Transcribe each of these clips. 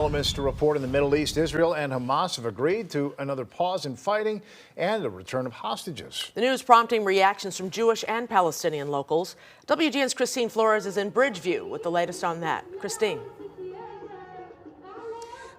Developments to report in the Middle East. Israel and Hamas have agreed to another pause in fighting and the return of hostages. The news prompting reactions from Jewish and Palestinian locals. WGN's Christine Flores is in Bridgeview with the latest on that. Christine.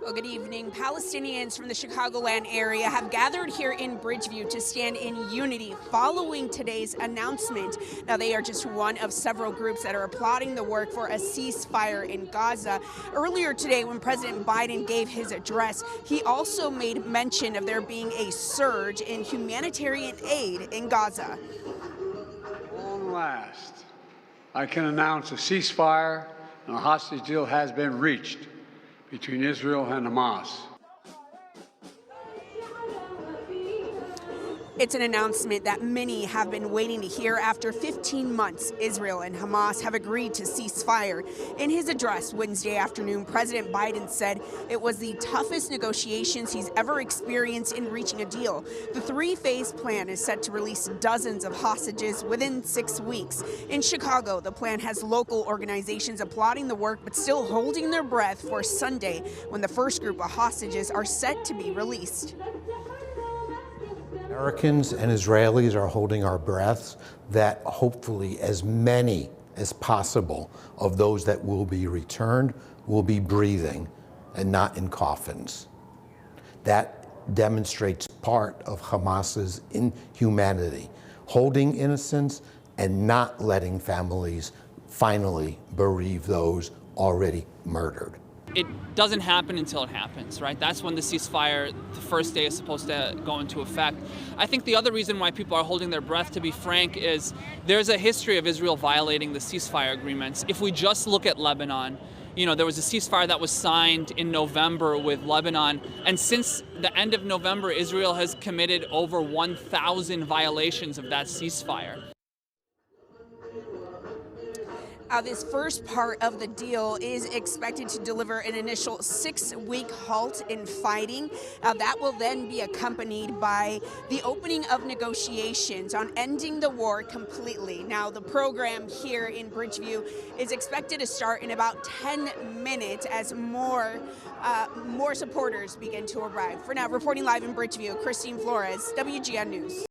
Well, good evening. Palestinians from the Chicagoland area have gathered here in Bridgeview to stand in unity following today's announcement. Now, they are just one of several groups that are applauding the work for a ceasefire in Gaza. Earlier today, when President Biden gave his address, he also made mention of there being a surge in humanitarian aid in Gaza. At long last, I can announce a ceasefire and a hostage deal has been reached between Israel and Hamas. It's an announcement that many have been waiting to hear. After 15 months, Israel and Hamas have agreed to cease fire. In his address Wednesday afternoon, President Biden said it was the toughest negotiations he's ever experienced in reaching a deal. The three-phase plan is set to release dozens of hostages within 6 weeks. In Chicago, the plan has local organizations applauding the work but still holding their breath for Sunday, when the first group of hostages are set to be released. Americans and Israelis are holding our breaths that hopefully as many as possible of those that will be returned will be breathing and not in coffins. That demonstrates part of Hamas's inhumanity, holding innocents and not letting families finally bereave those already murdered. It doesn't happen until it happens, right? That's when the ceasefire, the first day, is supposed to go into effect. I think the other reason why people are holding their breath, to be frank, is there's a history of Israel violating the ceasefire agreements. If we just look at Lebanon, there was a ceasefire that was signed in November with Lebanon, and since the end of November, Israel has committed over 1,000 violations of that ceasefire. This first part of the deal is expected to deliver an initial 6-week halt in fighting. That will then be accompanied by the opening of negotiations on ending the war completely. Now, the program here in Bridgeview is expected to start in about 10 minutes as more supporters begin to arrive. For now, reporting live in Bridgeview, Christine Flores, WGN News.